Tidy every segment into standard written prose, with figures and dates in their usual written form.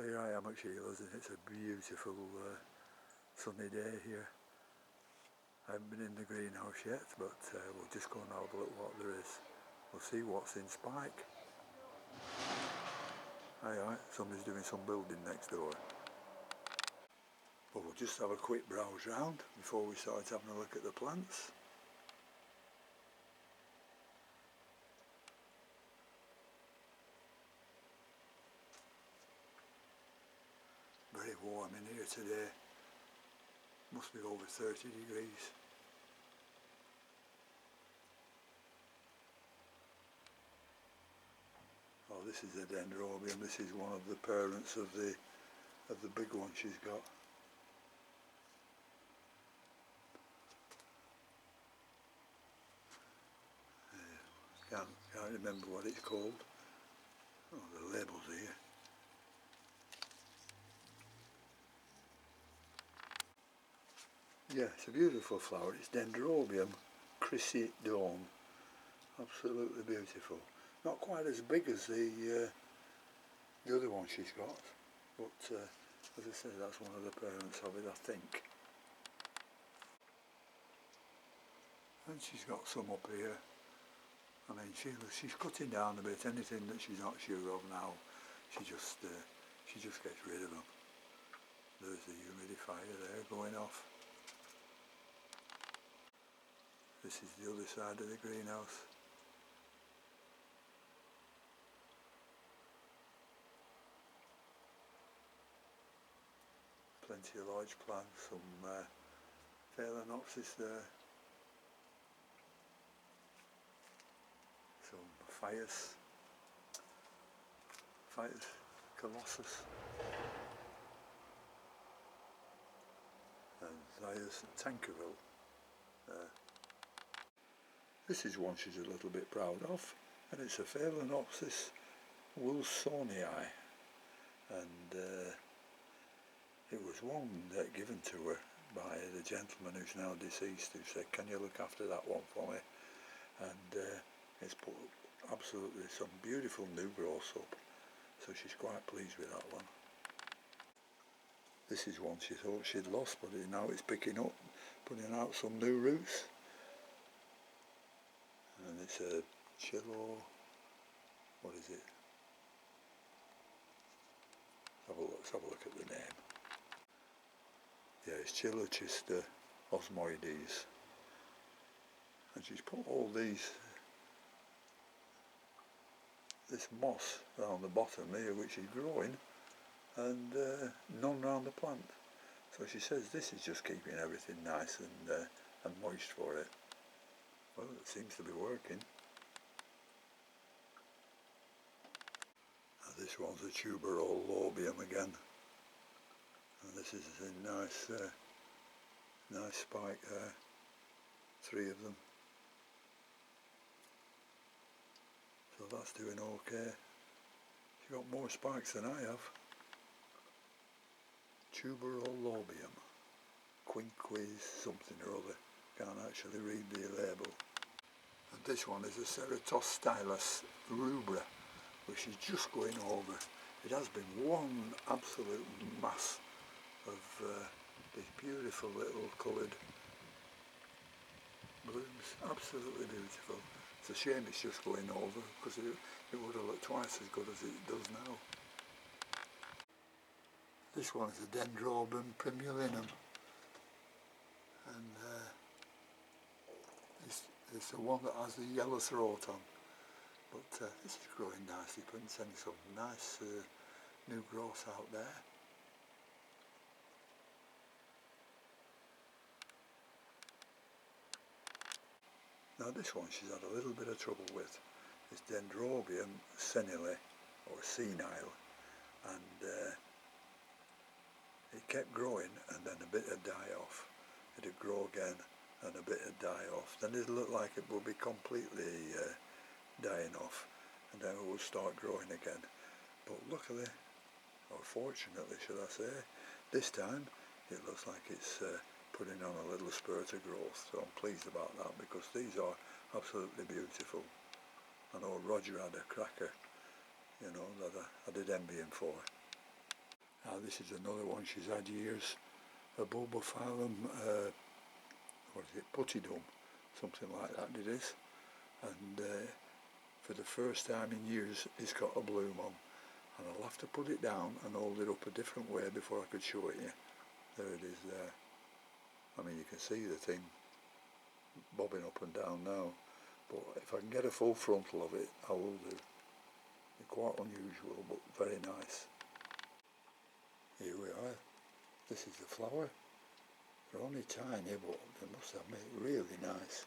Well, here I am at Sheila's and it's a beautiful sunny day here. I haven't been in the greenhouse yet, but we'll just go and have a look what there is. We'll see what's in spike. Aye, somebody's doing some building next door. But we'll just have a quick browse round before we start having a look at the plants. Very warm in here today. Must be over 30 degrees. Oh, this is a Dendrobium. This is one of the parents of the big one she's got. Can't remember what it's called. Oh, the label's here. Yeah, it's a beautiful flower. It's Dendrobium Chrissy. Absolutely beautiful. Not quite as big as the other one she's got, but as I say, that's one of the parents of it, I think. And she's got some up here. I mean, she's cutting down a bit. Anything that she's not sure of now, she just gets rid of them. There's the humidifier there going off. This is the other side of the greenhouse. Plenty of large plants, some Phalaenopsis there. Some Phaeus Colossus. And Phaeus Tankerville. This is one she's a little bit proud of, and it's a Phalaenopsis wilsonii, and it was one given to her by the gentleman who's now deceased, who said, "Can you look after that one for me?" And it's put absolutely some beautiful new growths up, so she's quite pleased with that one. This is one she thought she'd lost, but now it's picking up, putting out some new roots. And it's a Sheila, what is it? Let's have a look at the name. Yeah, it's Sheila osmoides. And she's put all this moss around the bottom here, which is growing, and none around the plant. So she says this is just keeping everything nice and moist for it. Well, it seems to be working. Now this one's a Tuberobium again, and this is a nice spike there. 3 of them. So that's doing okay. She's got more spikes than I have. Tuberobium, quinquis something or other. Can't actually read the label. And this one is a Ceratos stylus rubra, which is just going over. It has been one absolute mass of these beautiful little coloured blooms. Absolutely beautiful. It's a shame it's just going over, because it would have looked twice as good as it does now. This one is a Dendrobium primulinum, and it's the one that has the yellow throat on, but this is growing nicely, sending some nice new growth out there. Now this one she's had a little bit of trouble with. It's Dendrobium senile, or senile, and it kept growing and then a bit would die off. It'd grow again and a bit would die off. Then it'd look like it would be completely dying off, and then it would start growing again. But luckily, or fortunately should I say, this time it looks like it's putting on a little spurt of growth. So I'm pleased about that, because these are absolutely beautiful. I know Roger had a cracker, you know, that I did envy him for. Now this is another one she's had years, a bulbophyllum, what is it, putidum, something like that it is, and for the first time in years it's got a bloom on, and I'll have to put it down and hold it up a different way before I could show it you. There it is there. I mean, you can see the thing bobbing up and down now, but if I can get a full frontal of it, I will do. It's quite unusual, but very nice. Here we are. This is the flower. They're only tiny, but they must have made it really nice.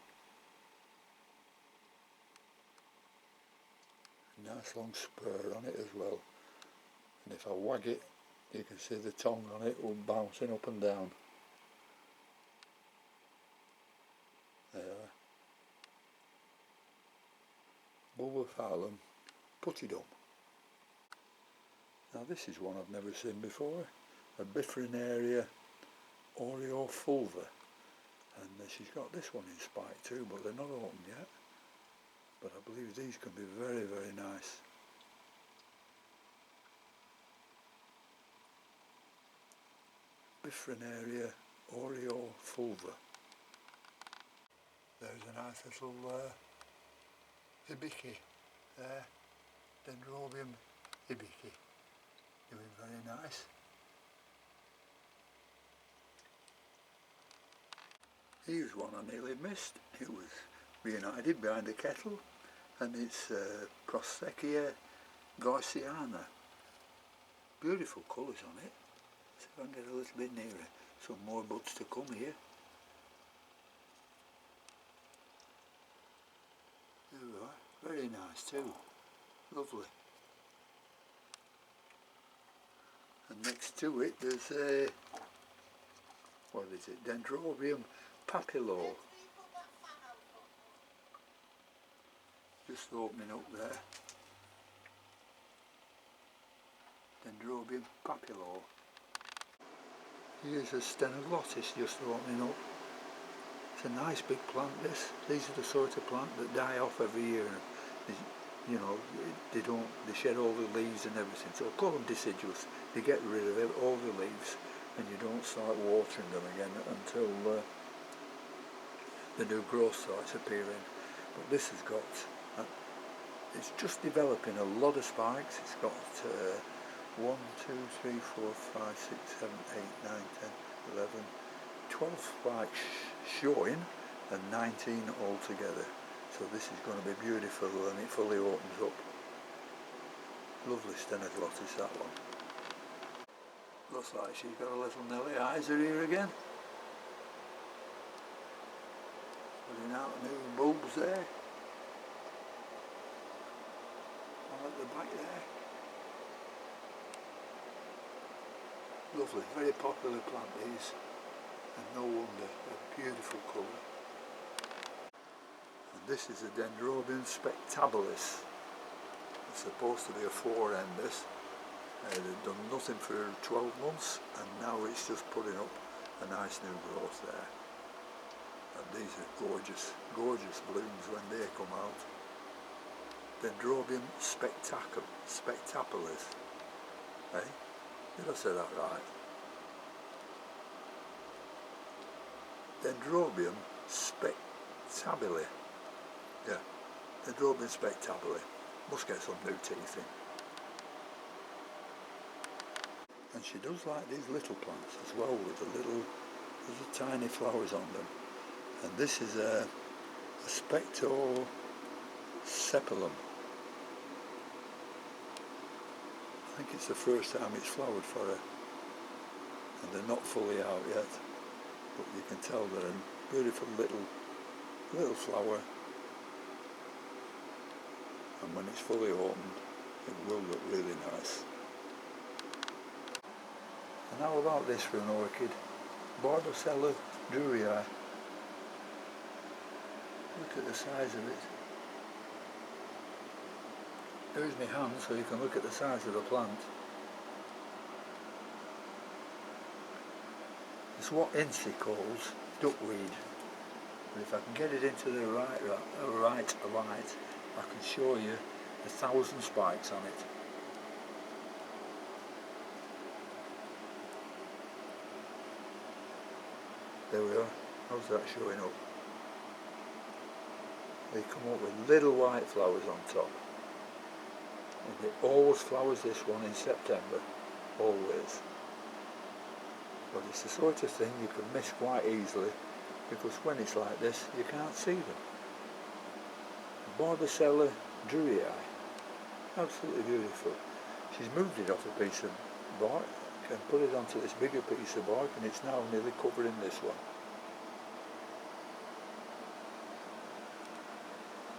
Nice long spur on it as well. And if I wag it, you can see the tongue on it bouncing up and down. There. Bulbophyllum putidum. Now this is one I've never seen before, a Biffrinaria Oreo falva, and she's got this one in spike too, but they're not open yet, but I believe these can be very, very nice. Biffrinaria Oreo falva. There's a nice little hibiki there, Dendrobium hibiki, doing very nice. Here's one I nearly missed. It was reunited behind the kettle, and it's Proseccia gauciana. Beautiful colours on it. See if I can get a little bit nearer. Some more buds to come here. There we are. Very nice too. Lovely. And next to it there's a, what is it, Dendrobium papillo. Just opening up there. Dendrobium papillo. Here's a Stevenoglottis just opening up. It's a nice big plant this. These are the sort of plant that die off every year. You know, they shed all the leaves and everything. So I call them deciduous. They get rid of all the leaves and you don't start watering them again until the new growth starts appearing. But this has got, it's just developing a lot of spikes. It's got 1, 2, 3, 4, 5, 6, 7, 8, 9, 10, 11, 12 spikes showing and 19 altogether. So this is going to be beautiful when it fully opens up. Lovely Stevenoglottis, that one. Looks like she's got a little Nelly Iser here again. Putting out new bulbs there. All at the back there. Lovely, very popular plant these. And no wonder, a beautiful colour. And this is a Dendrobium Spectaculus. It's supposed to be a four-end this. They've done nothing for 12 months and now it's just putting up a nice new growth there. And these are gorgeous, gorgeous blooms when they come out. Dendrobium Spectaculus. Hey? Did I say that right? Dendrobium Spectaculus. Yeah, Dendrobium Spectaculus. Must get some new teeth in. And she does like these little plants as well with the little tiny flowers on them. And this is a Spectral Sepulum. I think it's the first time it's flowered for her. And they're not fully out yet. But you can tell they're a beautiful little flower. And when it's fully opened, it will look really nice. And how about this for an orchid? Bordocella drurii. Look at the size of it. There's my hand so you can look at the size of the plant. It's what Incy calls duckweed. But if I can get it into the right light, I can show you 1,000 spikes on it. There we are. How's that showing up? They come up with little white flowers on top. And it always flowers, this one, in September. Always. But it's the sort of thing you can miss quite easily, because when it's like this you can't see them. Barbacella drurii. Absolutely beautiful. She's moved it off a piece of bark and put it onto this bigger piece of bark, and it's now nearly covering this one.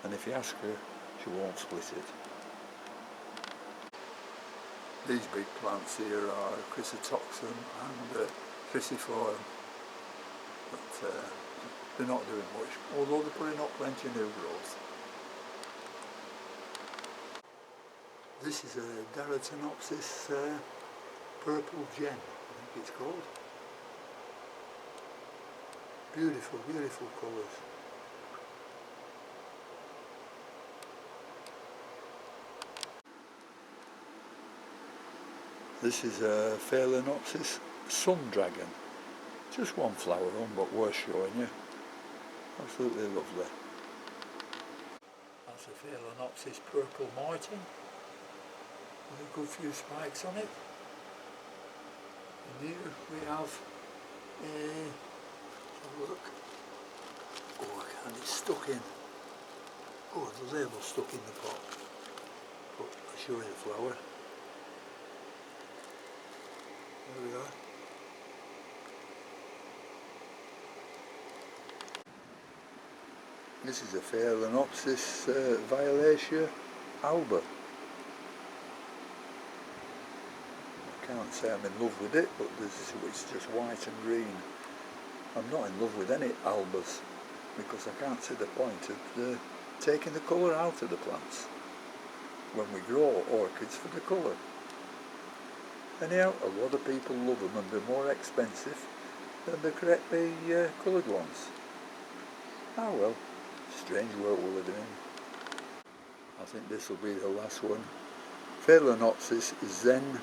And if you ask her, she won't split it. These big plants here are Chrysotoxin and Chrysotoxin, but they're not doing much, although they're putting up plenty of new growth. This is a Phalaenopsis purple gem, I think it's called. Beautiful, beautiful colours. This is a Phalaenopsis sun dragon. Just one flower on, but worth showing you. Absolutely lovely. That's a Phalaenopsis purple martin, with a good few spikes on it. And here we have a look. Oh, and it's stuck in. Oh, the label's stuck in the pot. But I'll show you the flower. There we are. This is a Phalaenopsis Viola Alba. I can't say I'm in love with it, but it's just white and green. I'm not in love with any albas because I can't see the point of taking the colour out of the plants when we grow orchids for the colour. Anyhow, a lot of people love them and they're more expensive than the correctly coloured ones. Ah well, strange world we're living in. I think this will be the last one. Phalaenopsis Zen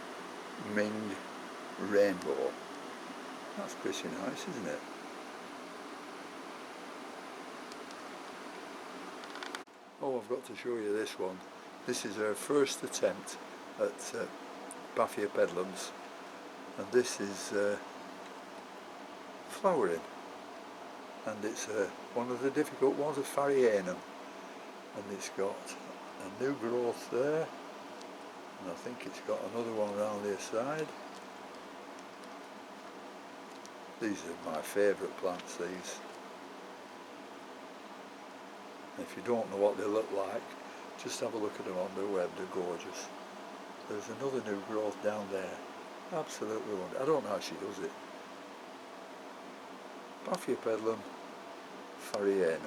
Ming Rainbow. That's pretty nice, isn't it? Oh, I've got to show you this one. This is our first attempt at Baffia pedlums, and this is flowering, and it's one of the difficult ones of Phalaenopsis, and it's got a new growth there, and I think it's got another one around the side. These are my favourite plants, these. If you don't know what they look like, just have a look at them on the web, they're gorgeous. There's another new growth down there. Absolutely wonderful. I don't know how she does it. Baffia pedlum, Phalaenopsis.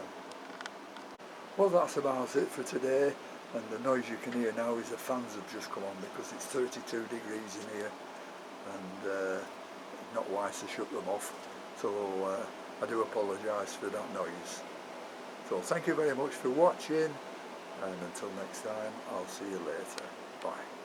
Well, that's about it for today, and the noise you can hear now is the fans have just come on because it's 32 degrees in here, and not wise to shut them off, so I do apologise for that noise. So thank you very much for watching, and until next time, I'll see you later. Bye.